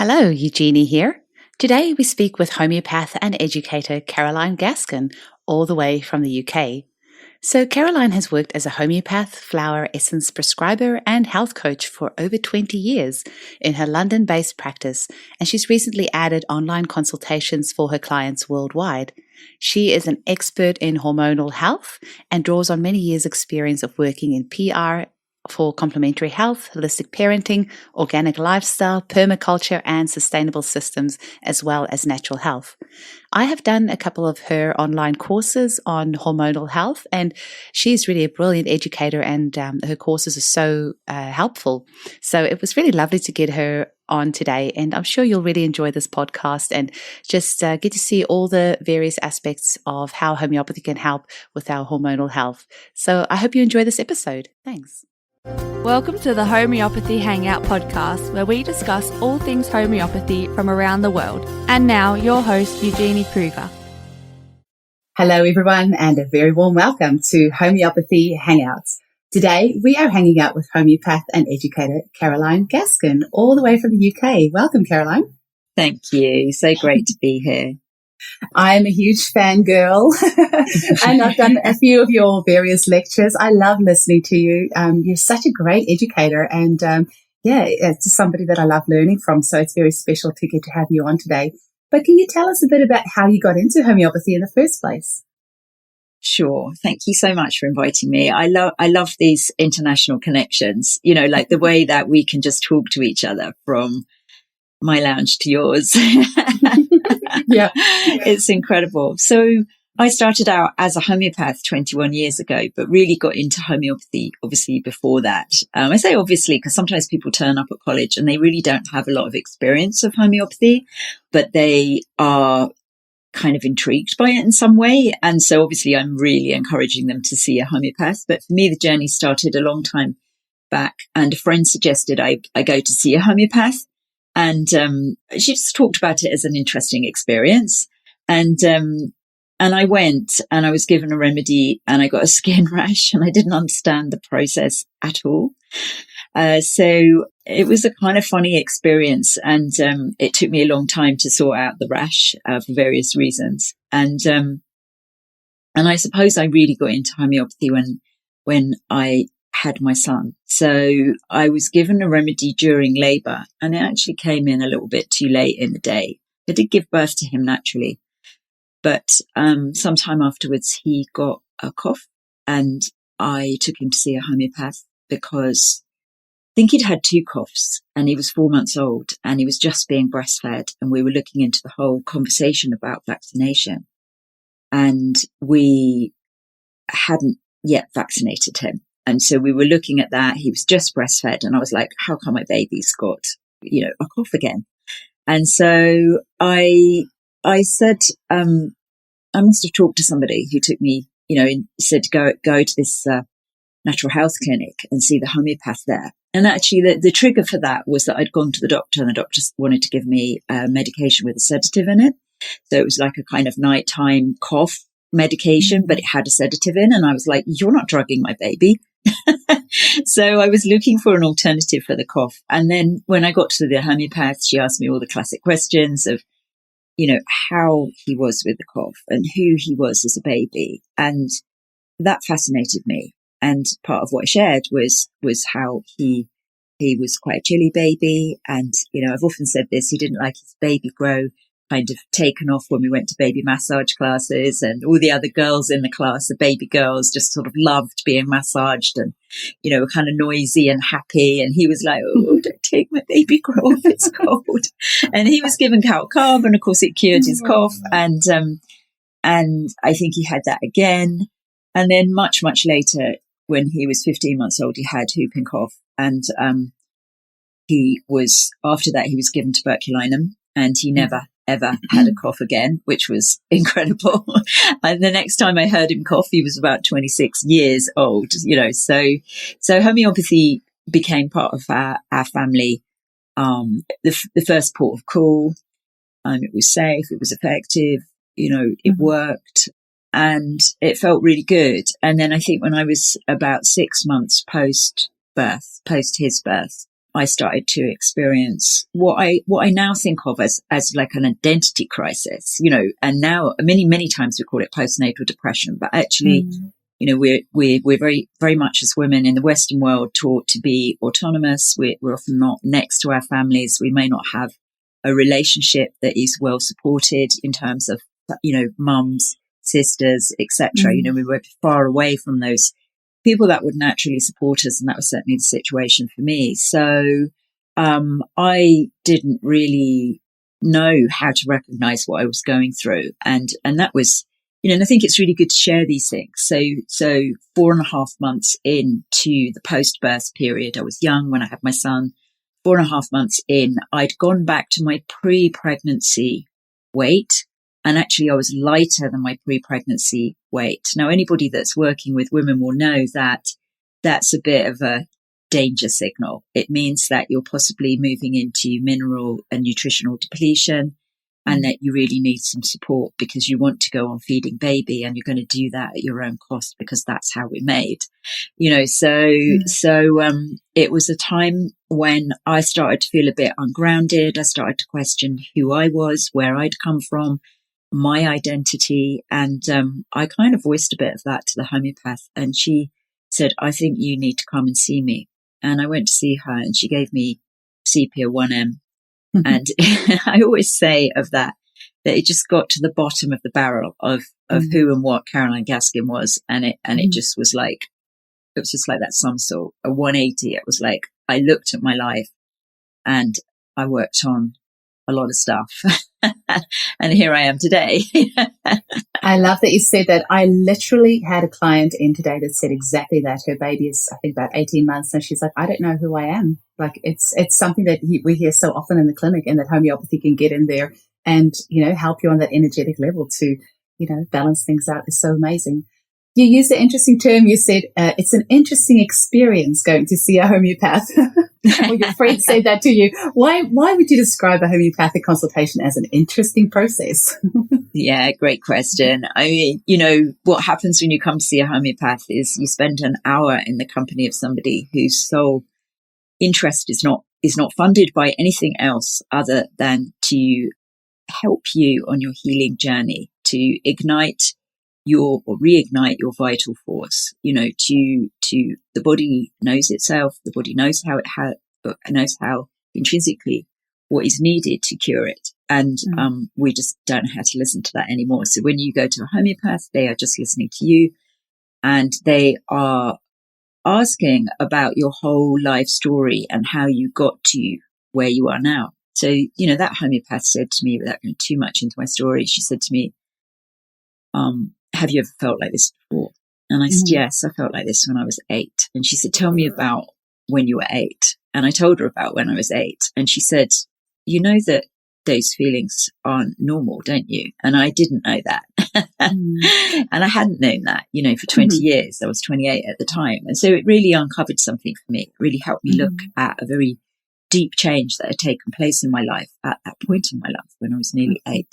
Hello, Eugenie here. Today we speak with homeopath and educator Caroline Gaskin, all the way from the UK. So Caroline has worked as a homeopath, flower essence prescriber and health coach for over 20 years in her London-based practice, and she's recently added online consultations for her clients worldwide. She is an expert in hormonal health and draws on many years' experience of working in PR, for complementary health, holistic parenting, organic lifestyle, permaculture, and sustainable systems, as well as natural health. I have done a couple of her online courses on hormonal health, and she's really a brilliant educator, and her courses are so helpful. So it was really lovely to get her on today, and I'm sure you'll really enjoy this podcast and just get to see all the various aspects of how homeopathy can help with our hormonal health. So I hope you enjoy this episode. Thanks. Welcome to the Homeopathy Hangout podcast, where we discuss all things homeopathy from around the world. And now, your host, Eugenie Kruger. Hello, everyone, and a very warm welcome to Homeopathy Hangouts. Today, we are hanging out with homeopath and educator Caroline Gaskin, all the way from the UK. Welcome, Caroline. Thank you. So great to be here. I'm a huge fangirl and I've done a few of your various lectures. I love listening to you. You're such a great educator and it's just somebody that I love learning from. So it's very special to get to have you on today. But can you tell us a bit about how you got into homeopathy in the first place? Sure. Thank you so much for inviting me. I love these international connections, like the way that we can just talk to each other from my lounge to yours. Yeah. It's incredible. So I started out as a homeopath 21 years ago, but really got into homeopathy, obviously, before that. I say obviously because sometimes people turn up at college and they really don't have a lot of experience of homeopathy, but they are kind of intrigued by it in some way. And so obviously I'm really encouraging them to see a homeopath. But for me, the journey started a long time back, and a friend suggested I go to see a homeopath. And she just talked about it as an interesting experience. And I went and I was given a remedy and I got a skin rash and I didn't understand the process at all. So it was a kind of funny experience, and it took me a long time to sort out the rash for various reasons. And I suppose I really got into homeopathy when I had my son. So I was given a remedy during labour, and it actually came in a little bit too late in the day. I did give birth to him naturally, but sometime afterwards he got a cough, and I took him to see a homeopath because I think he'd had 2 coughs and he was 4 months old and he was just being breastfed, and we were looking into the whole conversation about vaccination, and we hadn't yet vaccinated him. And so we were looking at that. He was just breastfed. And I was like, how come my baby's got, a cough again? And so I said, I must have talked to somebody who took me, and said to go to this natural health clinic and see the homeopath there. And actually the trigger for that was that I'd gone to the doctor, and the doctor wanted to give me medication with a sedative in it. So it was like a kind of nighttime cough medication, but it had a sedative in. And I was like, you're not drugging my baby. So I was looking for an alternative for the cough. And then when I got to the homeopath, she asked me all the classic questions of, how he was with the cough and who he was as a baby. And that fascinated me. And part of what I shared was how he was quite a chilly baby. And, I've often said this, he didn't like his baby grow kind of taken off when we went to baby massage classes, and all the other girls in the class, the baby girls, just sort of loved being massaged and, were kind of noisy and happy. And he was like, oh, don't take my baby grow off, it's cold. And he was given calcarb, and of course it cured his cough. And I think he had that again. And then much, much later, when he was 15 months old, he had whooping cough. And after that, he was given tuberculinum, and he never ever had a cough again, which was incredible. And the next time I heard him cough, he was about 26 years old, so homeopathy became part of our family. The first port of call, it was safe, it was effective, it worked, and it felt really good. And then I think when I was about 6 months post his birth, I started to experience what I now think of as like an identity crisis, and now many times we call it postnatal depression, but actually, we're very, very much as women in the Western world taught to be autonomous. We're often not next to our families. We may not have a relationship that is well supported in terms of, mums, sisters, etc. We were far away from those people that would naturally support us. And that was certainly the situation for me. So, I didn't really know how to recognize what I was going through. And that was, and I think it's really good to share these things. So 4.5 months into the post-birth period, I was young when I had my son. 4.5 months in, I'd gone back to my pre-pregnancy weight. And actually, I was lighter than my pre-pregnancy weight. Now, anybody that's working with women will know that that's a bit of a danger signal. It means that you're possibly moving into mineral and nutritional depletion, and that you really need some support because you want to go on feeding baby, and you're going to do that at your own cost because that's how we're made, So it was a time when I started to feel a bit ungrounded. I started to question who I was, where I'd come from, my identity. And I kind of voiced a bit of that to the homeopath, and she said, I think you need to come and see me. And I went to see her, and she gave me sepia 1M. And I always say of that it just got to the bottom of the barrel of who and what Caroline Gaskin was. And it just was like, it was just like that somersault, a 180. It was like, I looked at my life and I worked on a lot of stuff. And here I am today. I love that you said that. I literally had a client in today that said exactly that. Her baby is, I think, about 18 months. And she's like, I don't know who I am. Like, it's something that we hear so often in the clinic, and that homeopathy can get in there and, help you on that energetic level to, balance things out. Is so amazing. You used an interesting term. You said it's an interesting experience going to see a homeopath. Or your friend said that to you. Why would you describe a homeopathic consultation as an interesting process? Yeah, great question. I mean, what happens when you come to see a homeopath is you spend an hour in the company of somebody whose sole interest is not funded by anything else other than to help you on your healing journey, to reignite your vital force. To the body knows itself. The body knows how intrinsically what is needed to cure it. And we just don't know how to listen to that anymore. So when you go to a homeopath, they are just listening to you, and they are asking about your whole life story and how you got to where you are now. So, that homeopath said to me, without going too much into my story, she said to me, have you ever felt like this before? And I said, yes, I felt like this when I was 8. And she said, tell me about when you were 8. And I told her about when I was 8. And she said, you know that those feelings aren't normal, don't you? And I didn't know that. And I hadn't known that, for 20 years. I was 28 at the time. And so it really uncovered something for me. It really helped me look at a very deep change that had taken place in my life at that point in my life when I was nearly 8.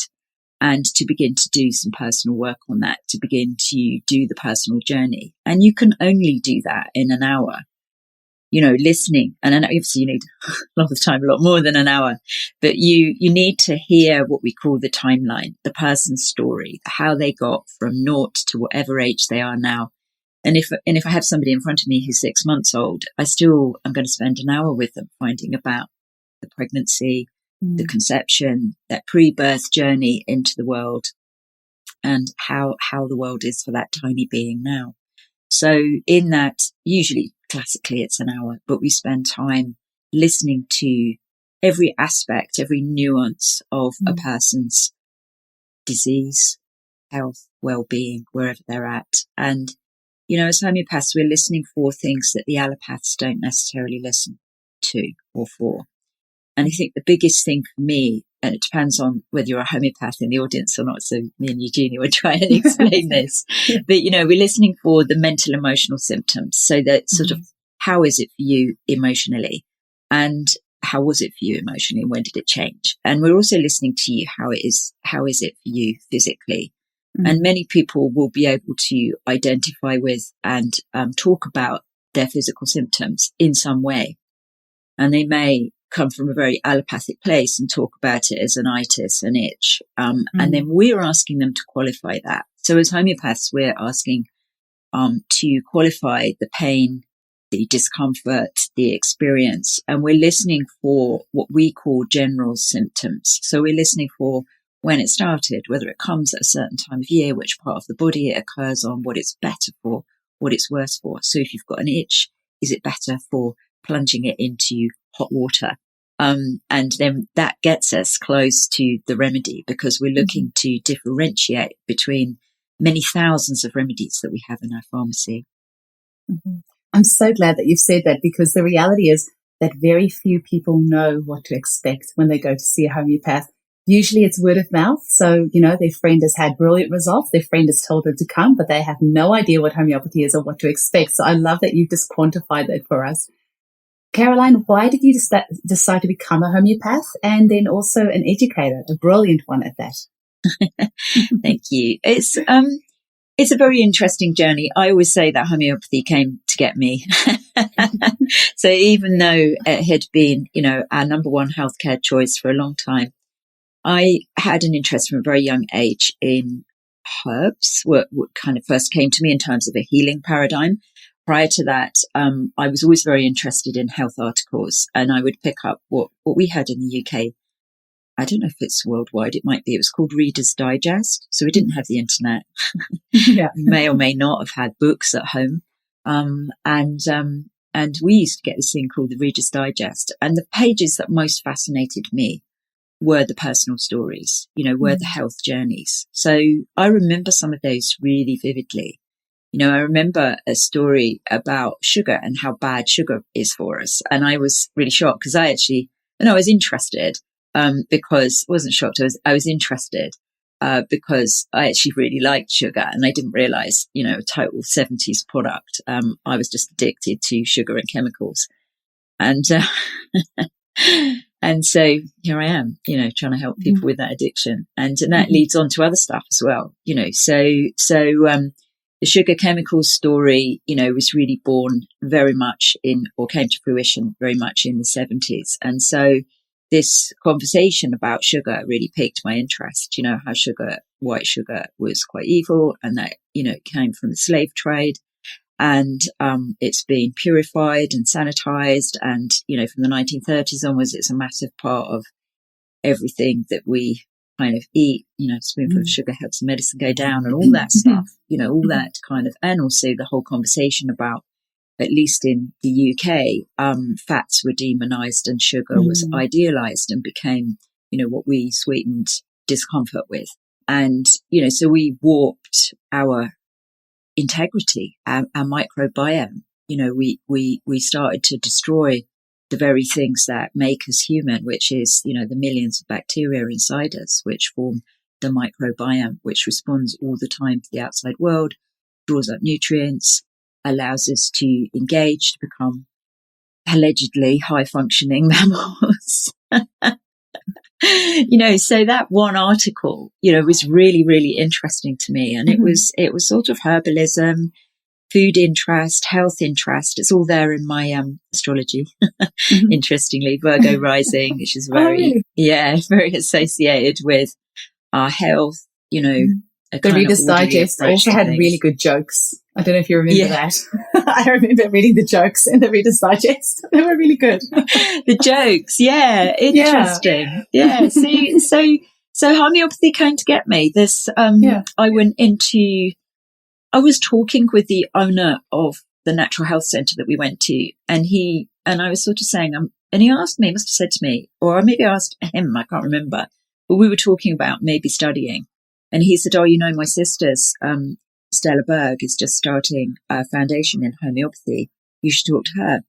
And to begin to do some personal work on that, to begin to do the personal journey. And you can only do that in an hour, listening. And then obviously you need a lot of time, a lot more than an hour, but you need to hear what we call the timeline, the person's story, how they got from 0 to whatever age they are now. And if I have somebody in front of me who's 6 months old, I'm going to spend an hour with them finding about the pregnancy, the conception, that pre-birth journey into the world, and how the world is for that tiny being now. So in that, usually classically it's an hour, but we spend time listening to every aspect, every nuance of a person's disease, health, well-being, wherever they're at. And, as homeopaths, we're listening for things that the allopaths don't necessarily listen to or for. And I think the biggest thing for me, and it depends on whether you're a homeopath in the audience or not, so me and Eugenia will try and explain this, but, we're listening for the mental emotional symptoms. So that sort of, how is it for you emotionally? And how was it for you emotionally? And when did it change? And we're also listening to you, how is it for you physically? And many people will be able to identify with and talk about their physical symptoms in some way. and they may come from a very allopathic place and talk about it as an itis, an itch. And then we're asking them to qualify that. So as homeopaths, we're asking to qualify the pain, the discomfort, the experience, and we're listening for what we call general symptoms. So we're listening for when it started, whether it comes at a certain time of year, which part of the body it occurs on, what it's better for, what it's worse for. So if you've got an itch, is it better for plunging it into hot water? And then that gets us close to the remedy, because we're looking to differentiate between many thousands of remedies that we have in our pharmacy. I'm so glad that you've said that, because the reality is that very few people know what to expect when they go to see a homeopath. Usually it's word of mouth. So, their friend has had brilliant results. Their friend has told them to come, but they have no idea what homeopathy is or what to expect. So I love that you've just quantified that for us. Caroline, why did you decide to become a homeopath and then also an educator, a brilliant one at that? Thank you. It's a very interesting journey. I always say that homeopathy came to get me. So even though it had been, our number one healthcare choice for a long time, I had an interest from a very young age in herbs, what kind of first came to me in terms of a healing paradigm. Prior to that, I was always very interested in health articles, and I would pick up what we had in the UK. I don't know if it's worldwide. It might be. It was called Reader's Digest. So we didn't have the internet. Yeah. We may or may not have had books at home. And we used to get this thing called the Reader's Digest. And the pages that most fascinated me were the personal stories, were the health journeys. So I remember some of those really vividly. I remember a story about sugar and how bad sugar is for us. And I was really shocked because I was interested, because I wasn't shocked. I was interested, because I actually really liked sugar, and I didn't realize, a total 70s product. I was just addicted to sugar and chemicals. And, and so here I am, trying to help people with that addiction. And that leads on to other stuff as well, the sugar chemicals story, was really born very much or came to fruition very much in the 70s. And so this conversation about sugar really piqued my interest, how white sugar was quite evil, and that, it came from the slave trade, and it's been purified and sanitized. And, from the 1930s onwards, it's a massive part of everything that we kind of eat, a spoonful of sugar helps the medicine go down and all that stuff, all that kind of, and also the whole conversation about, at least in the UK, fats were demonized and sugar was idealized and became, what we sweetened discomfort with. And, so we warped our integrity, our microbiome. We started to destroy the very things that make us human, which is, the millions of bacteria inside us, which form the microbiome, which responds all the time to the outside world, draws up nutrients, allows us to engage, to become allegedly high-functioning mammals. So that one article, was really, really interesting to me. And it was sort of herbalism, food interest, health very It's all there in my astrology. Interestingly, Virgo rising, which is very associated with our health, The Reader's Digest also had really good jokes. I don't know if you remember that. I remember reading the jokes in the Reader's Digest. They were really good. The jokes, interesting. Yeah. So homeopathy came to get me. I was talking with the owner of the natural health centre that we went to, and I was sort of saying, and he asked me, he must have said to me, or maybe I asked him, I can't remember, but we were talking about maybe studying. And he said, my sister's, Stella Berg, is just starting a foundation in homeopathy. You should talk to her.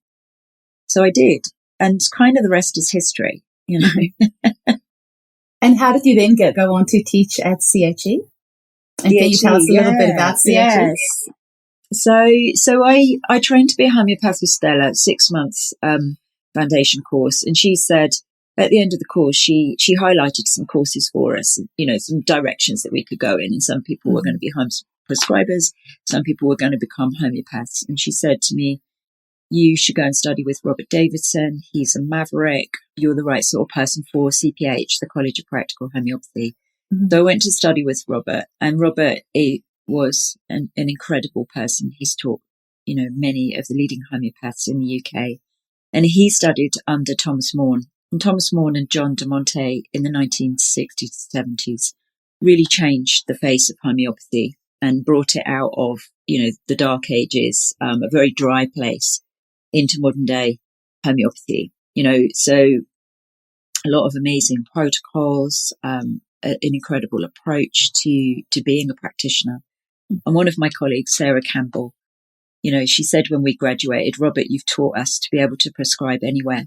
So I did. And kind of the rest is history, And how did you then go on to teach at CHE? And can you tell us a little bit about CHE? Yes. So I trained to be a homeopath with Stella, 6 months foundation course. And she said, at the end of the course, she highlighted some courses for us, some directions that we could go in. And some people were going to be home prescribers. Some people were going to become homeopaths. And she said to me, you should go and study with Robert Davidson. He's a maverick. You're the right sort of person for CPH, the College of Practical Homeopathy. Mm-hmm. So I went to study with Robert, and Robert was an incredible person. He's taught, many of the leading homeopaths in the UK. And he studied under Thomas Morn. And Thomas Morn and John de Monte in the 1960s, 70s really changed the face of homeopathy and brought it out of, the dark ages, a very dry place, into modern day homeopathy. So a lot of amazing protocols, an incredible approach to being a practitioner. And one of my colleagues, Sarah Campbell, she said when we graduated, Robert, you've taught us to be able to prescribe anywhere.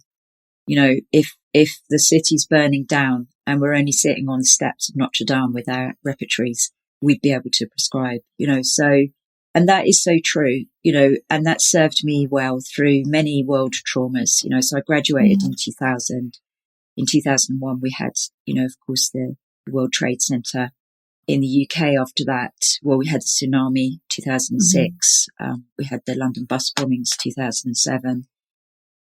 If the city's burning down and we're only sitting on the steps of Notre Dame with our repertories, we'd be able to prescribe, and that is so true, and that served me well through many world traumas, so I graduated in 2000. In 2001, we had, of course, the World Trade Center. In the UK after that, we had the tsunami, 2006. We had the London bus bombings, 2007.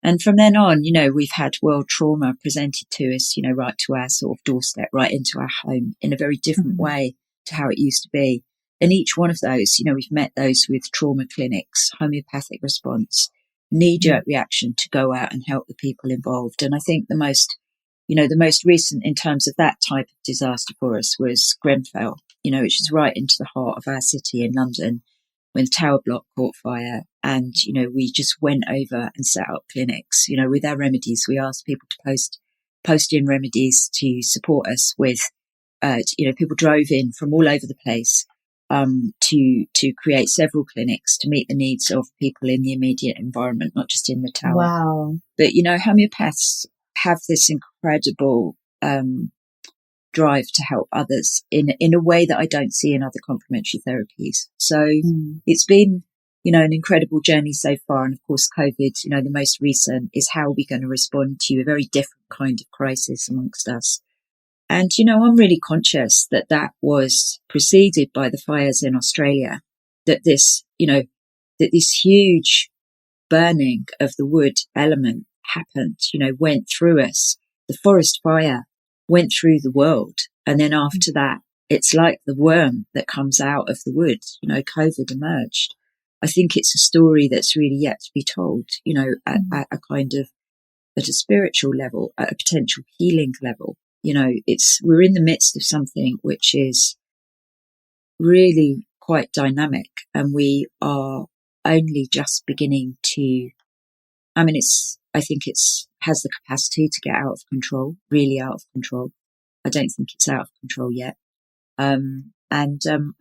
And from then on, we've had world trauma presented to us, right to our sort of doorstep, right into our home in a very different way to how it used to be. And each one of those, we've met those with trauma clinics, homeopathic response, knee-jerk reaction to go out and help the people involved. And I think the most recent in terms of that type of disaster for us was Grenfell, which is right into the heart of our city in London, when the tower block caught fire. And, we just went over and set up clinics, with our remedies. We asked people to post in remedies to support us with, people drove in from all over the place, to create several clinics to meet the needs of people in the immediate environment, not just in the tower. Wow. But, homeopaths have this incredible drive to help others in a way that I don't see in other complementary therapies. So it's been, an incredible journey so far. And of course, COVID, the most recent is how are we going to respond to a very different kind of crisis amongst us. And, I'm really conscious that was preceded by the fires in Australia, that this huge burning of the wood element happened, went through us. The forest fire went through the world. And then after that, it's like the worm that comes out of the wood, COVID emerged. I think it's a story that's really yet to be told, at a kind of, at a spiritual level, at a potential healing level. We're in the midst of something which is really quite dynamic, and we are only just beginning to, I think it's has the capacity to get out of control, really out of control. I don't think it's out of control yet. I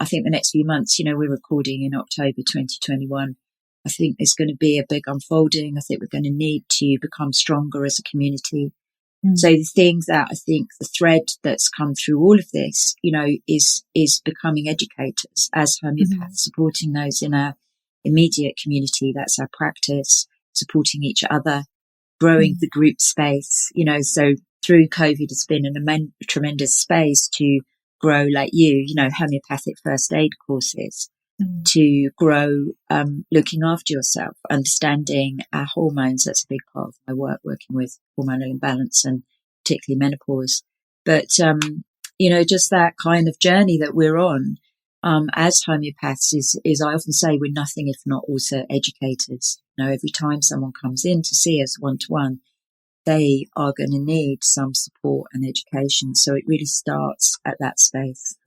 think the next few months, we're recording in October 2021. I think there's going to be a big unfolding. I think we're going to need to become stronger as a community. So the thing that I think the thread that's come through all of this, is becoming educators as homeopaths, supporting those in our immediate community. That's our practice, supporting each other, growing the group space, so through COVID, it's been a tremendous space to grow, like homeopathic first aid courses, to grow, looking after yourself, understanding our hormones. That's a big part of my work, working with hormonal imbalance and particularly menopause. But, just that kind of journey that we're on, as homeopaths is I often say we're nothing if not also educators. Every time someone comes in to see us one-to-one, they are going to need some support and education. So it really starts at that space.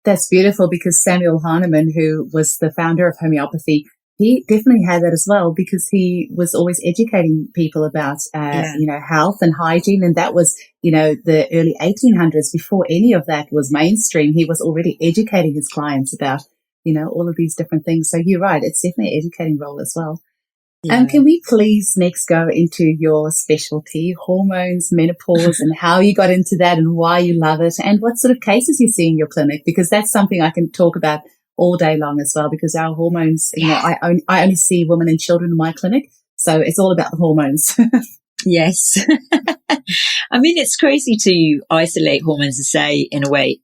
That's beautiful, because Samuel Hahnemann, who was the founder of homeopathy, he definitely had that as well, because he was always educating people about, health and hygiene. And that was, the early 1800s, before any of that was mainstream. He was already educating his clients about, all of these different things. So you're right. It's definitely an educating role as well. Yeah. Can we please next go into your specialty, hormones, menopause, and how you got into that and why you love it, and what sort of cases you see in your clinic? Because that's something I can talk about all day long as well, because our hormones, I only see women and children in my clinic. So it's all about the hormones. Yes. It's crazy to isolate hormones and say, in a way,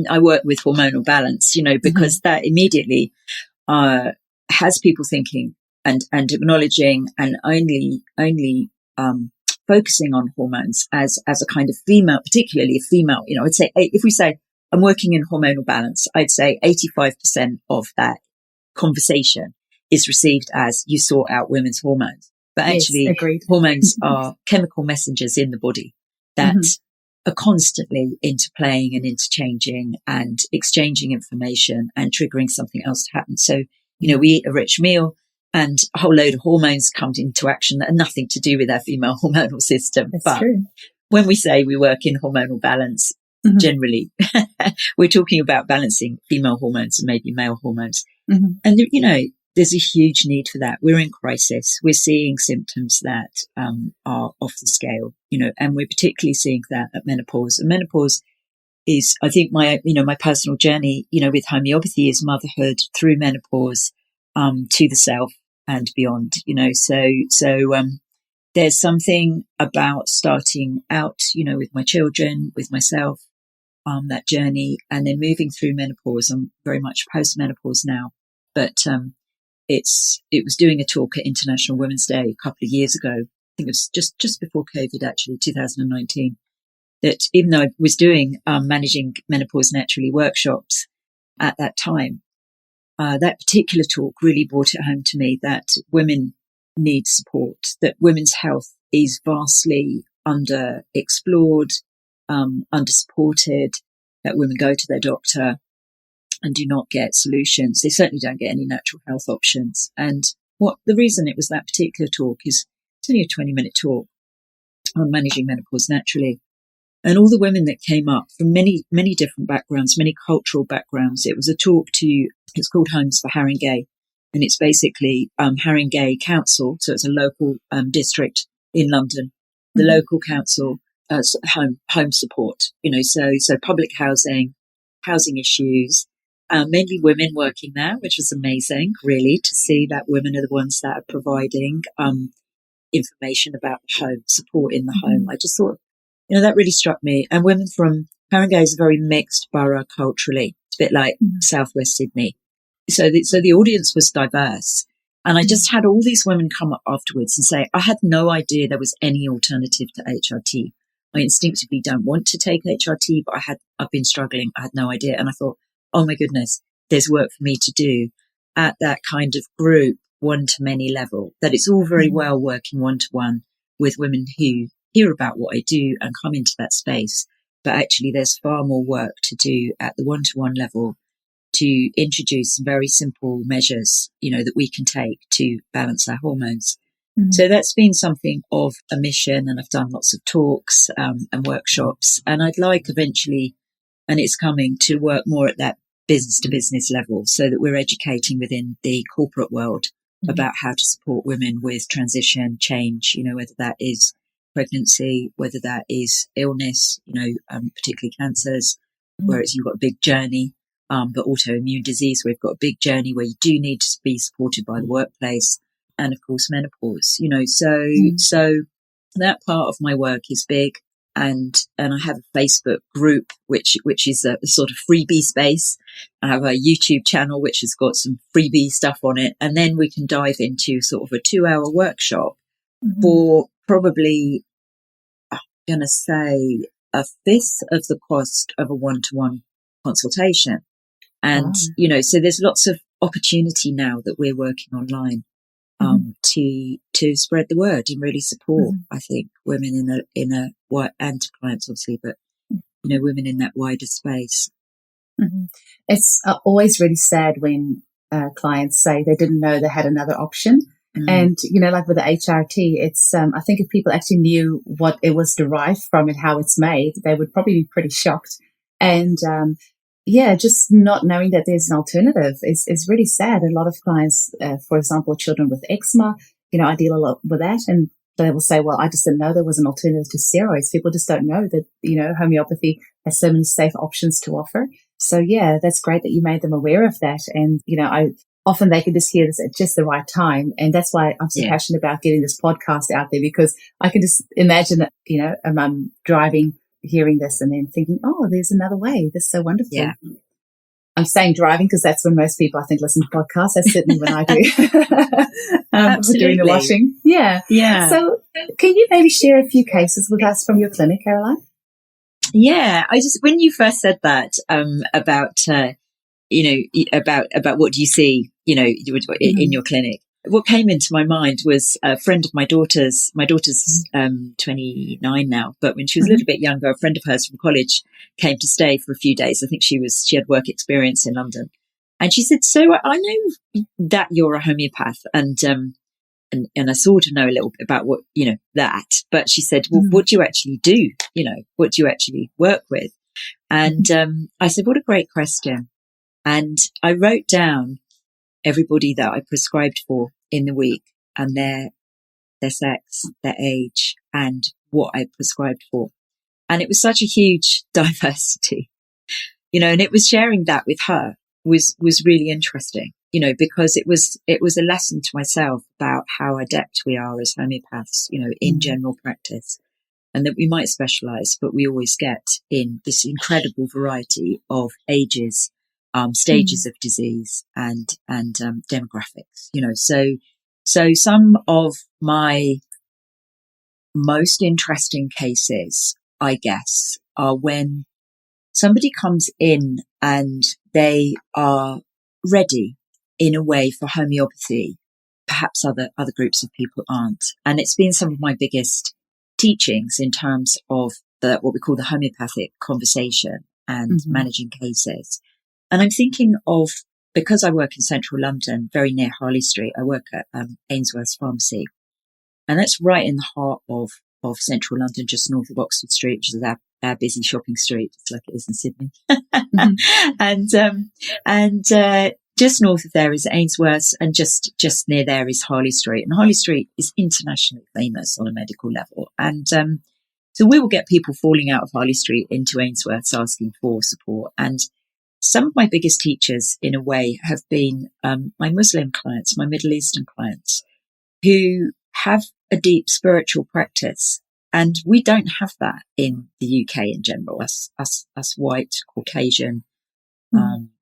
I work with hormonal balance, because that immediately has people thinking, and acknowledging and only focusing on hormones as a kind of female, particularly a female. I'd say if we say I'm working in hormonal balance, I'd say 85% of that conversation is received as you sort out women's hormones. But actually, agreed. Hormones are chemical messengers in the body that are constantly interplaying and interchanging and exchanging information and triggering something else to happen. So, we eat a rich meal and a whole load of hormones come into action that are nothing to do with our female hormonal system. That's true. When we say we work in hormonal balance, generally, we're talking about balancing female hormones and maybe male hormones. And, there's a huge need for that. We're in crisis. We're seeing symptoms that are off the scale, and we're particularly seeing that at menopause. And menopause is, I think, my personal journey, with homeopathy is motherhood through menopause to the self and beyond, So there's something about starting out, with my children, with myself, that journey, and then moving through menopause. I'm very much post-menopause now, but it was doing a talk at International Women's Day a couple of years ago. I think it was just before COVID, actually, 2019. That even though I was doing managing menopause naturally workshops at that time, that particular talk really brought it home to me that women need support, that women's health is vastly underexplored, undersupported, that women go to their doctor and do not get solutions. They certainly don't get any natural health options. And the reason it was that particular talk is it's only a 20-minute talk on managing menopause naturally. And all the women that came up from many, many different backgrounds, many cultural backgrounds, it was a talk it's called Homes for Haringey. And it's basically Haringey Council. So it's a local district in London. The local council, home support, so public housing issues, mainly women working there, which was amazing, really, to see that women are the ones that are providing information about the home, support in the home. I just thought, that really struck me. And women from Haringey is a very mixed borough culturally. It's a bit like Southwest Sydney. So the audience was diverse. And I just had all these women come up afterwards and say, I had no idea there was any alternative to HRT. I instinctively don't want to take HRT, but I've been struggling. I had no idea. And I thought, oh my goodness, there's work for me to do at that kind of group, one-to-many level, that it's all very well working one-to-one with women who hear about what I do and come into that space. But actually, there's far more work to do at the one-to-one level to introduce some very simple measures, that we can take to balance our hormones. So that's been something of a mission, and I've done lots of talks and workshops, and I'd like eventually, and it's coming, to work more at that business to business level, so that we're educating within the corporate world about how to support women with transition, change, whether that is pregnancy, whether that is illness, particularly cancers, where you've got a big journey, but autoimmune disease, where you've got a big journey where you do need to be supported by the workplace. And of course, menopause, so that part of my work is big. And I have a Facebook group, which is a sort of freebie space. I have a YouTube channel, which has got some freebie stuff on it. And then we can dive into sort of a 2-hour workshop for probably, I'm going to say, a fifth of the cost of a one-to-one consultation. And, so there's lots of opportunity now that we're working online. To spread the word and really support, I think, women and clients, obviously, but, women in that wider space. It's always really sad when clients say they didn't know they had another option. And, like with the HRT, it's, I think if people actually knew what it was derived from and how it's made, they would probably be pretty shocked. And, just not knowing that there's an alternative is really sad. A lot of clients, for example, children with eczema, I deal a lot with that, and they will say, well, I just didn't know there was an alternative to steroids. People just don't know that, homeopathy has so many safe options to offer. So that's great that you made them aware of that. And, often they can just hear this at just the right time. And that's why I'm so passionate about getting this podcast out there, because I can just imagine that, a mum driving, hearing this and then thinking, oh, there's another way. That's so wonderful. I'm saying driving because that's when most people, I think, listen to podcasts. That's certainly when I do. Absolutely. Doing the washing. Yeah. Yeah. So can you maybe share a few cases with us from your clinic, Caroline? Yeah. When you first said that, about what do you see, in your clinic? What came into my mind was a friend of my daughter's. My daughter's 29 now, but when she was a little bit younger, a friend of hers from college came to stay for a few days. I think she had work experience in London, and she said, "So I know that you're a homeopath, and I sort of know a little bit about what that." But she said, "Well, what do you actually do? What do you actually work with?" And I said, "What a great question!" And I wrote down everybody that I prescribed for in the week and their sex, their age, and what I prescribed for. And it was such a huge diversity, and it was sharing that with her was really interesting, because it was a lesson to myself about how adept we are as homeopaths, in general practice, and that we might specialize, but we always get in this incredible variety of ages, stages of disease and demographics, So some of my most interesting cases, I guess, are when somebody comes in and they are ready in a way for homeopathy. Perhaps other groups of people aren't. And it's been some of my biggest teachings in terms of what we call the homeopathic conversation and managing cases. And I'm thinking of, because I work in central London, very near Harley Street, I work at Ainsworths Pharmacy. And that's right in the heart of central London, just north of Oxford Street, which is our busy shopping street, just like it is in Sydney. And just north of there is Ainsworths, and just near there is Harley Street. And Harley Street is internationally famous on a medical level. And so we will get people falling out of Harley Street into Ainsworths asking for support. And some of my biggest teachers, in a way, have been my Muslim clients, my Middle Eastern clients, who have a deep spiritual practice. And we don't have that in the UK in general. Us white, Caucasian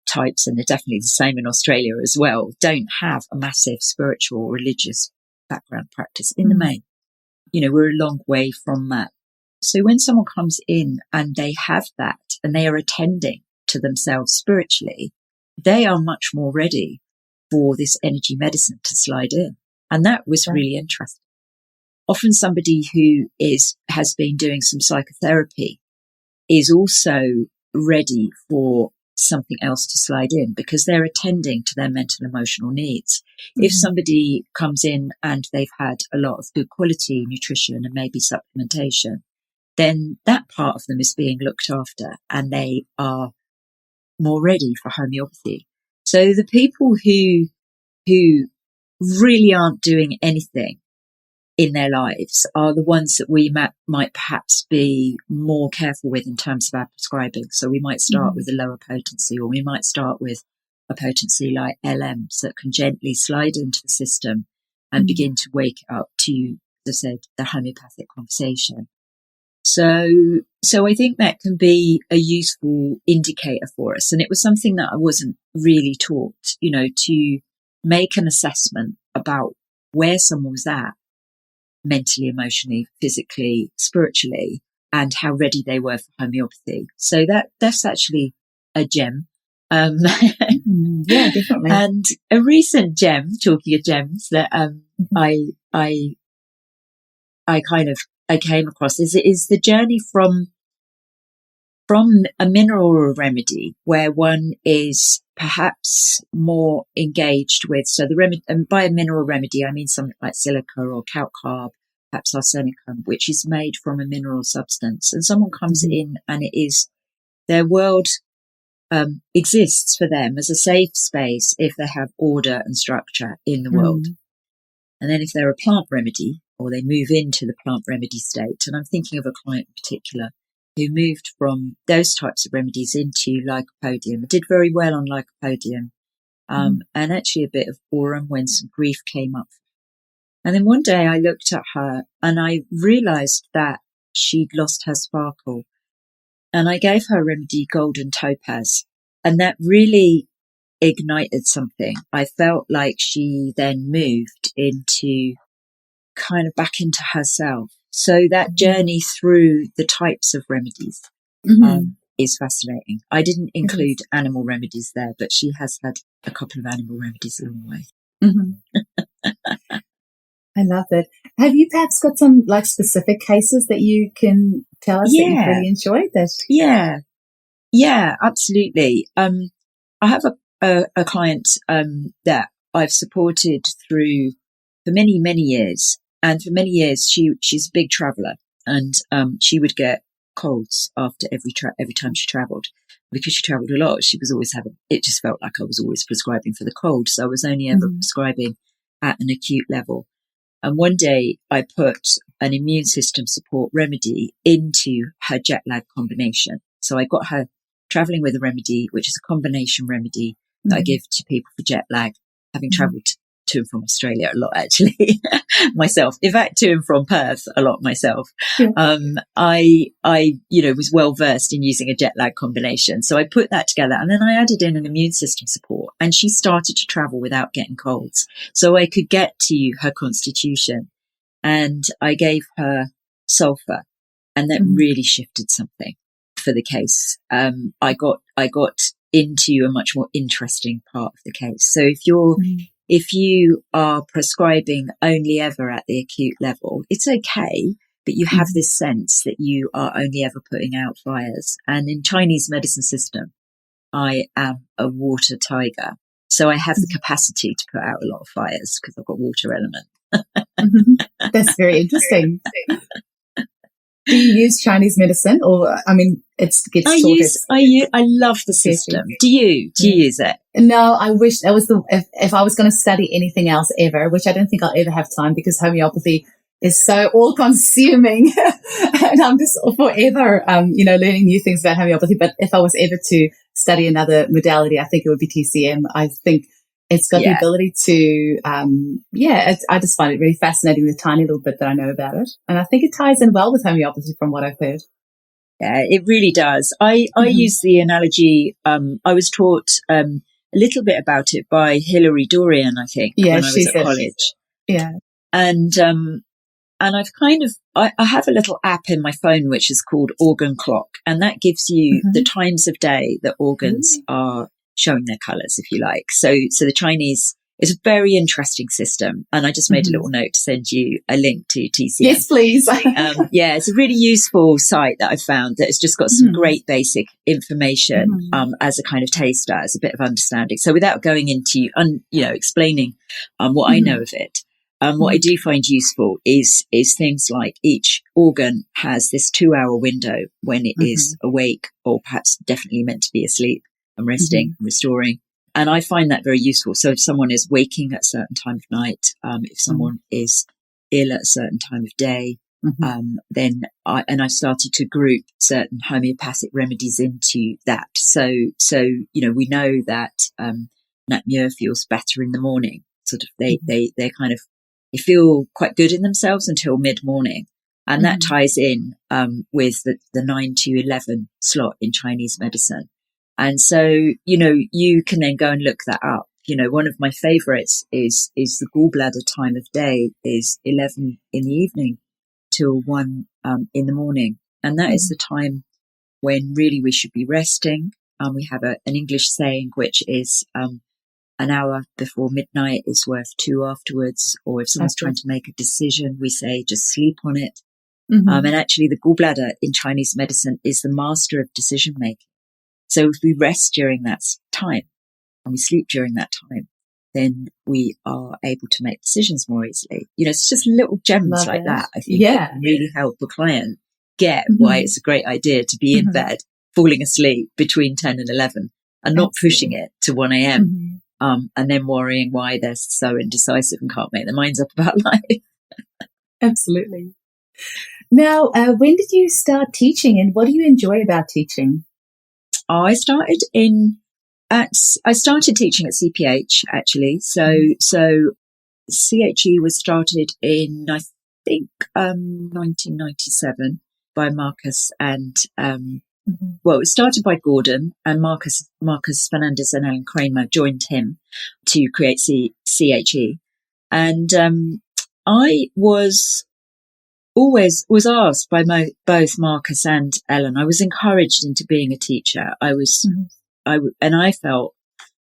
types, and they're definitely the same in Australia as well, don't have a massive spiritual, religious background practice in the main. We're a long way from that. So when someone comes in and they have that and they are attending to themselves spiritually, they are much more ready for this energy medicine to slide in. And that was really interesting. Often somebody who has been doing some psychotherapy is also ready for something else to slide in because they're attending to their mental emotional needs. If somebody comes in and they've had a lot of good quality nutrition and maybe supplementation, then that part of them is being looked after and they are more ready for homeopathy. So the people who really aren't doing anything in their lives are the ones that we might perhaps be more careful with in terms of our prescribing. So we might start with a lower potency, or we might start with a potency like LMs that can gently slide into the system and begin to wake up to, as I said, the homeopathic conversation. So I think that can be a useful indicator for us. And it was something that I wasn't really taught, to make an assessment about where someone was at mentally, emotionally, physically, spiritually, and how ready they were for homeopathy. So that's actually a gem. Yeah, definitely. And a recent gem, talking of gems, that I came across is the journey from a mineral remedy where one is perhaps more engaged with, so the remedy, and by a mineral remedy I mean something like silica or calcarb, perhaps arsenicum, which is made from a mineral substance, and someone comes in and it is their world exists for them as a safe space if they have order and structure in the world. And then if they're a plant remedy, or they move into the plant remedy state, and I'm thinking of a client in particular who moved from those types of remedies into lycopodium, did very well on lycopodium, and actually a bit of aurum when some grief came up. And then one day I looked at her and I realised that she'd lost her sparkle. And I gave her remedy golden topaz. And that really ignited something. I felt like she then moved into kind of back into herself. So that journey through the types of remedies is fascinating. I didn't include animal remedies there, but she has had a couple of animal remedies along the way. I love it. Have you perhaps got some like specific cases that you can tell us that you've really enjoyed that? Yeah, absolutely. I have a client that I've supported through for many, many years. And for many years, she's a big traveller, and she would get colds after every time she travelled. Because she travelled a lot, she was always it just felt like I was always prescribing for the cold. So I was only ever prescribing at an acute level. And one day I put an immune system support remedy into her jet lag combination. So I got her travelling with a remedy, which is a combination remedy that I give to people for jet lag, having travelled to and from Australia a lot, actually, myself. In fact, to and from Perth a lot myself. Yeah. I was well versed in using a jet lag combination. So I put that together, and then I added in an immune system support, and she started to travel without getting colds. So I could get to her constitution, and I gave her sulfur, and that really shifted something for the case. I got into a much more interesting part of the case. So if you are prescribing only ever at the acute level, it's okay, but you have this sense that you are only ever putting out fires. And in Chinese medicine system, I am a water tiger. So I have the capacity to put out a lot of fires because I've got water element. That's very interesting. Do you use Chinese medicine, or I love the system. Do you use it? No, I wish that was if I was going to study anything else ever, which I don't think I'll ever have time because homeopathy is so all consuming and I'm just forever, learning new things about homeopathy. But if I was ever to study another modality, I think it would be TCM. I think it's got the ability to, I just find it really fascinating, the tiny little bit that I know about it. And I think it ties in well with homeopathy from what I've heard. Yeah, it really does. I use the analogy, I was taught a little bit about it by Hilary Dorian, I think, when I was at college. Yeah. And I've I have a little app in my phone which is called Organ Clock, and that gives you the times of day that organs are showing their colours, if you like. So the Chinese is a very interesting system, and I just made a little note to send you a link to TCM. Yes, please. It's a really useful site that I found that has just got some great basic information as a kind of taster, as a bit of understanding. So without going into explaining what I know of it. What I do find useful is things like each organ has this 2-hour window when it is awake, or perhaps definitely meant to be asleep and resting and restoring. And I find that very useful. So if someone is waking at a certain time of night, if someone is ill at a certain time of day, then I've started to group certain homeopathic remedies into that. So we know that Nat Muir feels better in the morning. Sort of they're kind of, they feel quite good in themselves until mid-morning. And that ties in with the 9 to 11 slot in Chinese medicine. And so, you can then go and look that up. One of my favorites is the gallbladder time of day is 11 in the evening till 1 in the morning. And that is the time when really we should be resting. We have an English saying, which is an hour before midnight is worth 2 afterwards. Or if someone's trying to make a decision, we say just sleep on it. And actually the gallbladder in Chinese medicine is the master of decision making. So if we rest during that time and we sleep during that time, then we are able to make decisions more easily. It's just little gems like that, I think, that really help the client get why it's a great idea to be in bed, falling asleep between 10 and 11 and not pushing it to 1 a.m. And then worrying why they're so indecisive and can't make their minds up about life. Absolutely. Now, when did you start teaching, and what do you enjoy about teaching? I started teaching at CPH, actually. So CHE was started in, I think, 1997 by Marcus and well, it was started by Gordon, and Marcus Fernandez and Ellen Kramer joined him to create CHE. And I was asked by both Marcus and Ellen. I was encouraged into being a teacher. I felt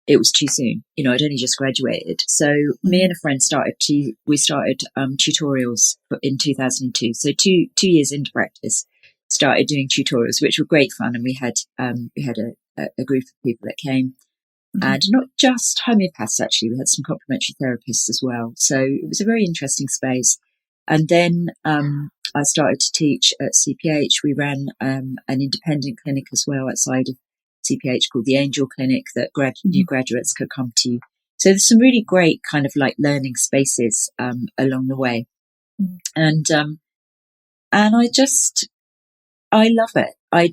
it was too soon. I'd only just graduated. So me and a friend started tutorials in 2002. So two years into practice, started doing tutorials, which were great fun. And we had a group of people that came, and not just homeopaths, actually. We had some complementary therapists as well. So it was a very interesting space. And then I started to teach at CPH. We ran an independent clinic as well outside of CPH called the Angel Clinic that new graduates could come to. So there's some really great kind of like learning spaces along the way. And I love it. I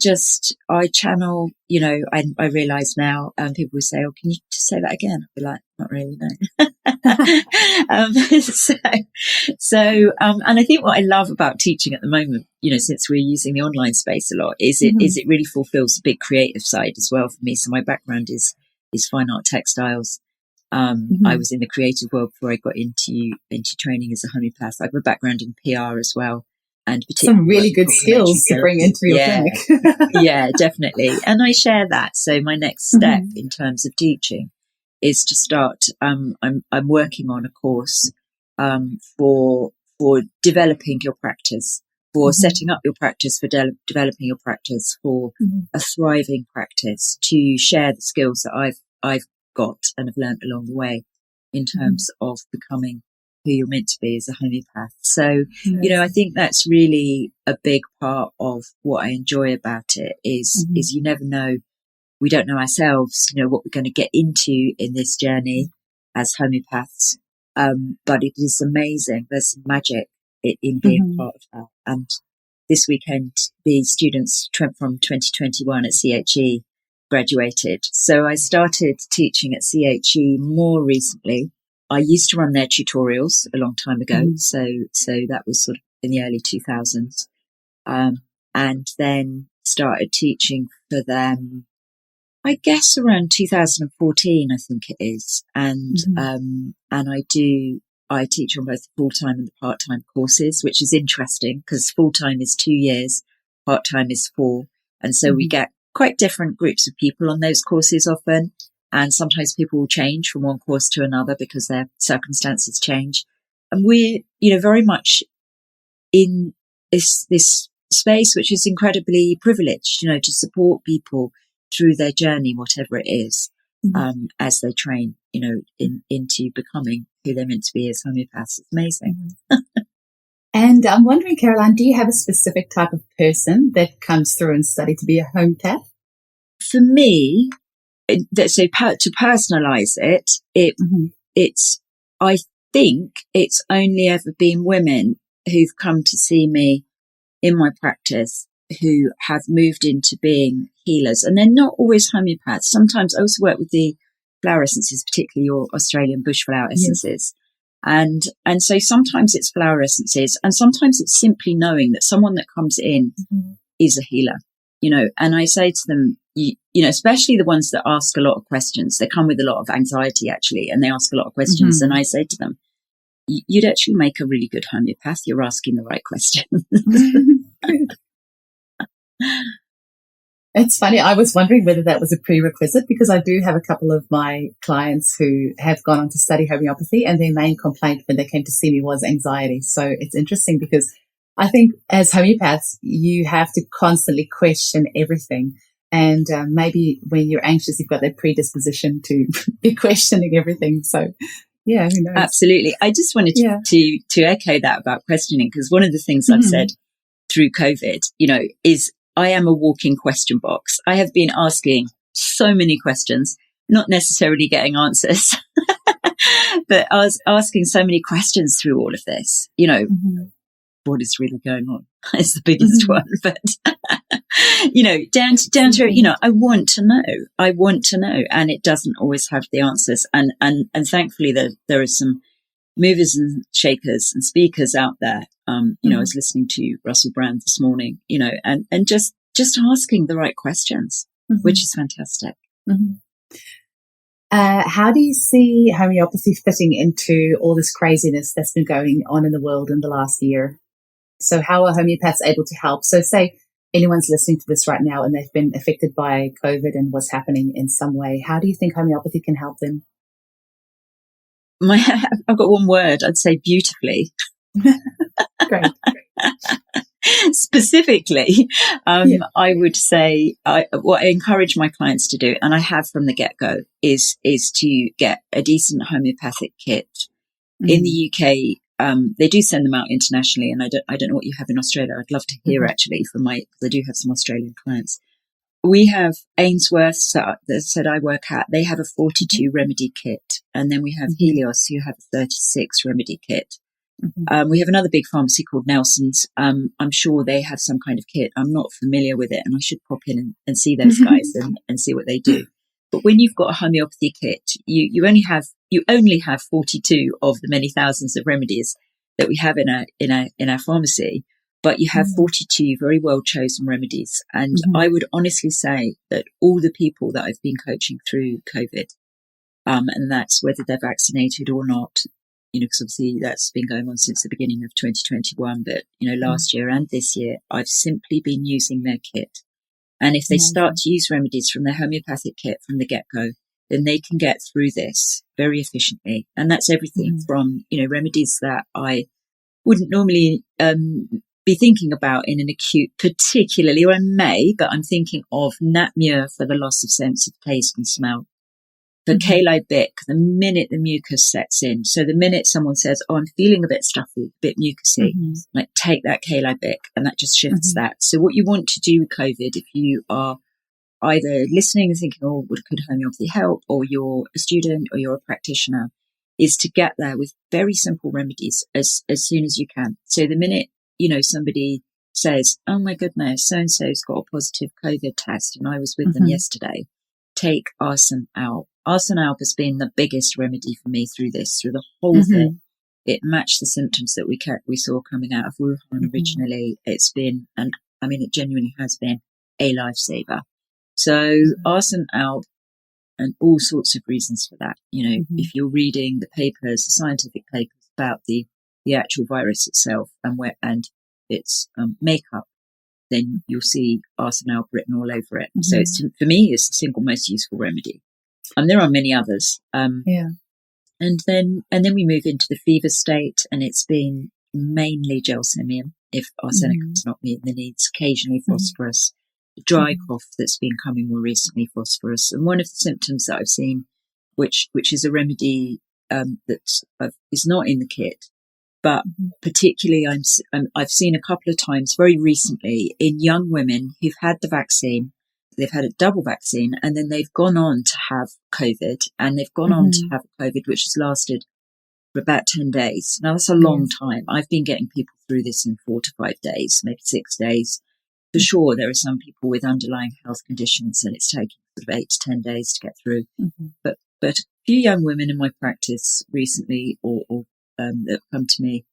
channel, I realize now, people will say, oh, can you just say that again? I'll be like, not really, no. And I think what I love about teaching at the moment, since we're using the online space a lot, is it really fulfills the big creative side as well for me. So my background is fine art textiles. I was in the creative world before I got into training as a homeopath. I have a background in PR as well. And some really good skills to bring into your clinic. Yeah, definitely. And I share that. So my next step in terms of teaching is to start. I'm working on a course for developing your practice, for setting up your practice, for developing your practice, for a thriving practice, to share the skills that I've got and have learned along the way in terms of becoming who you're meant to be as a homeopath. So, I think that's really a big part of what I enjoy about it is you never know. We don't know ourselves, what we're going to get into in this journey as homeopaths. But it is amazing. There's some magic in being part of that. And this weekend, the students from 2021 at CHE graduated. So I started teaching at CHE more recently. I used to run their tutorials a long time ago. So that was sort of in the early 2000s. And then started teaching for them, I guess around 2014, I think it is. And I teach on both the full-time and the part-time courses, which is interesting because full-time is 2 years, part-time is 4. And so we get quite different groups of people on those courses often. And sometimes people will change from one course to another because their circumstances change. And we're, very much in this space, which is incredibly privileged, to support people through their journey, whatever it is, as they train, into becoming who they're meant to be as homeopaths. It's amazing. And I'm wondering, Caroline, do you have a specific type of person that comes through and study to be a homeopath? For me, so to personalize it's I think it's only ever been women who've come to see me in my practice who have moved into being healers, and they're not always homeopaths. Sometimes I also work with the flower essences, particularly your Australian bush flower essences. And so sometimes it's flower essences, and sometimes it's simply knowing that someone that comes in is a healer, and I say to them, especially the ones that ask a lot of questions, they come with a lot of anxiety actually, and they ask a lot of questions. And I say to them, you'd actually make a really good homeopath. You're asking the right questions. It's funny. I was wondering whether that was a prerequisite because I do have a couple of my clients who have gone on to study homeopathy, and their main complaint when they came to see me was anxiety. So it's interesting because I think as homeopaths, you have to constantly question everything. And maybe when you're anxious, you've got that predisposition to be questioning everything. So, yeah, who knows? Absolutely. I just wanted to echo that about questioning, because one of the things I've said through COVID, is I am a walking question box. I have been asking so many questions, not necessarily getting answers, but I was asking so many questions through all of this, what is really going on is the biggest one. But, down to, I want to know. And it doesn't always have the answers. And thankfully there are some movers and shakers and speakers out there. I was listening to Russell Brand this morning, and just just asking the right questions, which is fantastic. How do you see homeopathy fitting into all this craziness that's been going on in the world in the last year? So how are homeopaths able to help? So say anyone's listening to this right now and they've been affected by COVID and what's happening in some way. How do you think homeopathy can help them? I've got one word. I'd say beautifully. Great. Specifically, I would say what I encourage my clients to do, and I have from the get-go, is to get a decent homeopathic kit. In the UK, they do send them out internationally, and I don't know what you have in Australia. I'd love to hear actually from because I do have some Australian clients. We have Ainsworths that I work at. They have a 42 remedy kit, and then we have Helios who have a 36 remedy kit. We have another big pharmacy called Nelson's. I'm sure they have some kind of kit. I'm not familiar with it, and I should pop in and see those guys and see what they do. But when you've got a homeopathy kit, you only have 42 of the many thousands of remedies that we have in our pharmacy, but you have 42 very well chosen remedies. And I would honestly say that all the people that I've been coaching through COVID, and that's whether they're vaccinated or not, because obviously that's been going on since the beginning of 2021, but, last year and this year, I've simply been using their kit. And if they start to use remedies from their homeopathic kit from the get-go, then they can get through this very efficiently. And that's everything from, remedies that I wouldn't normally be thinking about in an acute, particularly, or I may, but I'm thinking of Natmure for the loss of sense of taste and smell. For Kali-Bic, the minute the mucus sets in, so the minute someone says, "Oh, I'm feeling a bit stuffy, a bit mucusy," like take that Kali-Bic, and that just shifts that. So what you want to do with COVID, if you are either listening and thinking, "Oh, could homeopathy help?" or you're a student or you're a practitioner, is to get there with very simple remedies as soon as you can. So the minute somebody says, "Oh my goodness, so and so's got a positive COVID test, and I was with them yesterday," take Arsen Alb. Arsen Alb has been the biggest remedy for me through the whole thing. It matched the symptoms that we saw coming out of Wuhan originally. It's been, it genuinely has been a lifesaver. So Arsen Alb, and all sorts of reasons for that. If you're reading the papers, the scientific papers about the actual virus itself and its makeup, then you'll see Arsen Alb written all over it. So for me, it's the single most useful remedy. And there are many others. And then we move into the fever state, and it's been mainly gelsemium, if arsenicum's not meeting the needs, occasionally phosphorus, dry cough that's been coming more recently, phosphorus. And one of the symptoms that I've seen, which is a remedy that is not in the kit, but particularly I've seen a couple of times very recently in young women who've had the vaccine. They've had a double vaccine, and then they've gone on to have COVID, and they've gone on to have COVID, which has lasted for about 10 days. Now, that's a long time. I've been getting people through this in 4 to 5 days, maybe 6 days. For sure, there are some people with underlying health conditions, and it's taking sort of 8 to 10 days to get through. But a few young women in my practice recently or that have come to me,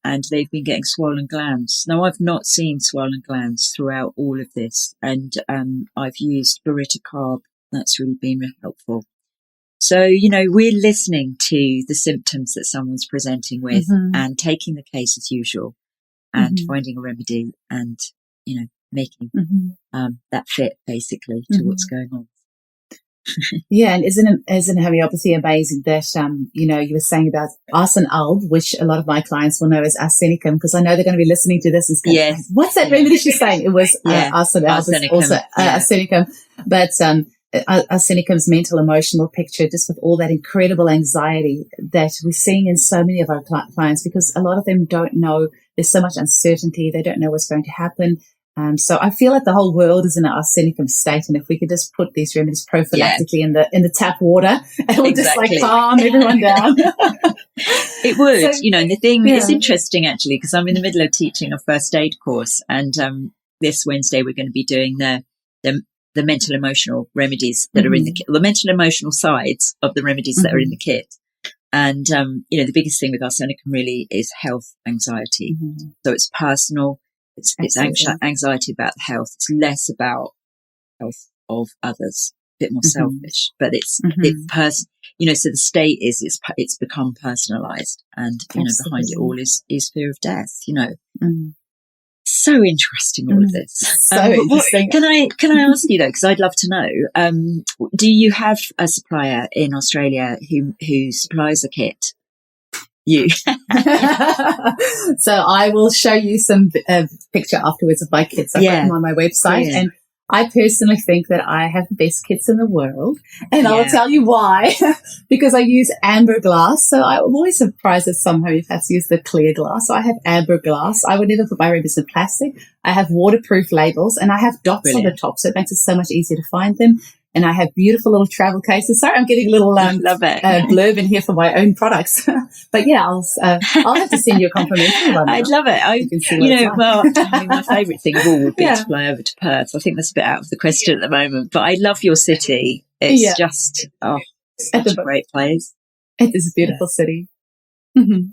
and they've been getting swollen glands. Now, I've not seen swollen glands throughout all of this, and I've used Buritacarb. That's really been really helpful. So, we're listening to the symptoms that someone's presenting with and taking the case as usual and finding a remedy and, making that fit basically to what's going on. Yeah, and isn't homeopathy amazing that, you were saying about Arsen Alb, which a lot of my clients will know as arsenicum, because I know they're going to be listening to this and going, what's that remedy she's saying? It was Arsen Alb, also arsenicum. But arsenicum's mental emotional picture, just with all that incredible anxiety that we're seeing in so many of our clients, because a lot of them don't know, there's so much uncertainty, they don't know what's going to happen. So I feel like the whole world is in an arsenicum state, and if we could just put these remedies prophylactically in the tap water, it would just calm everyone down. It would, and the thing is interesting actually, because I'm in the middle of teaching a first aid course, and this Wednesday we're going to be doing the mental emotional remedies that are in the kit, the mental emotional sides of the remedies that are in the kit. And the biggest thing with arsenicum really is health anxiety. So it's personal. It's anxiety about the health. It's less about health of others, a bit more selfish, but it's so the state is it's become personalized, and behind it all is fear of death. So interesting, all of this. So interesting. Can I ask you though, because I'd love to know, do you have a supplier in Australia who supplies a kit? You. So I will show you some picture afterwards of my kits. I've got them on my website, and I personally think that I have the best kits in the world, and I'll tell you why. Because I use amber glass. So I'm always surprised that some homeopaths use the clear glass. So I have amber glass. I would never put my remedies in plastic. I have waterproof labels, and I have dots on the top, so it makes it so much easier to find them. And I have beautiful little travel cases. Sorry, I'm getting a little blurb in here for my own products. But yeah, I'll have to send you a complimentary one. I'd love it. My favourite thing of all would be to fly over to Perth. I think that's a bit out of the question at the moment. But I love your city. It's just such a great place. It is a beautiful city. Mm-hmm.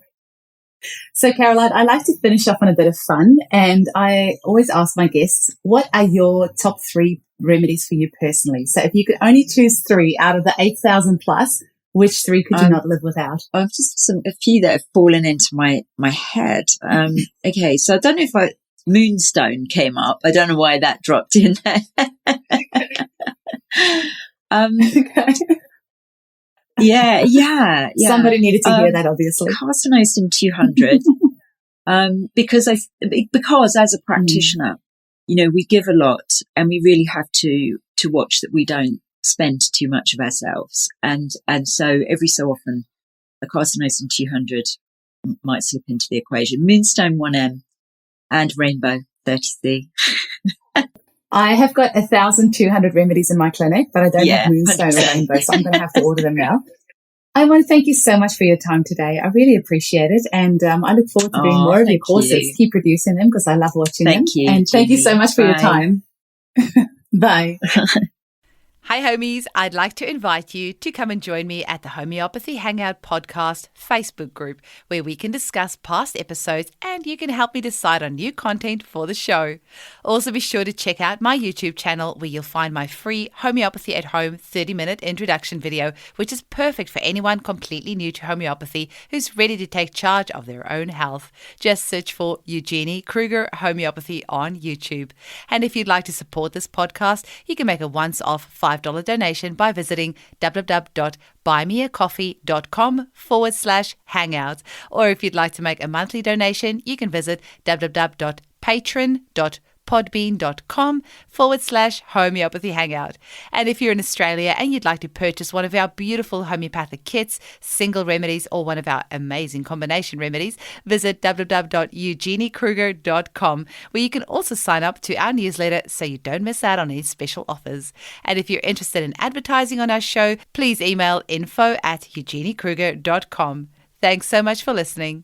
So, Caroline, I like to finish off on a bit of fun, and I always ask my guests, what are your top 3 remedies for you personally? So if you could only choose 3 out of the 8,000 plus, which 3 could you not live without? I've just a few that have fallen into my head. Okay, so I don't know if Moonstone came up. I don't know why that dropped in there. Yeah. Somebody needed to hear that, obviously. Carcinosum 200. Because as a practitioner, we give a lot, and we really have to watch that we don't spend too much of ourselves. And so every so often, a Carcinosum 200 might slip into the equation. Moonstone 1M and Rainbow 30C. I have got 1,200 remedies in my clinic, but I don't have Moonstone 100%. Or Rainbow, so I'm going to have to order them now. I want to thank you so much for your time today. I really appreciate it, and I look forward to doing more of your courses. Keep producing them because I love watching them. Thank you. And thank you so much for your time. Bye. Hi homies, I'd like to invite you to come and join me at the Homeopathy Hangout Podcast Facebook group, where we can discuss past episodes and you can help me decide on new content for the show. Also be sure to check out my YouTube channel, where you'll find my free Homeopathy at Home 30-minute introduction video, which is perfect for anyone completely new to homeopathy who's ready to take charge of their own health. Just search for Eugenie Kruger Homeopathy on YouTube. And if you'd like to support this podcast, you can make a once-off $5 donation by visiting www.buymeacoffee.com/hangout. Or if you'd like to make a monthly donation, you can visit www.patreon.podbean.com/homeopathy hangout. And if you're in Australia and you'd like to purchase one of our beautiful homeopathic kits, single remedies, or one of our amazing combination remedies, visit www.eugeniekruger.com, where you can also sign up to our newsletter so you don't miss out on any special offers. And if you're interested in advertising on our show, please email info@eugeniekruger.com. Thanks so much for listening.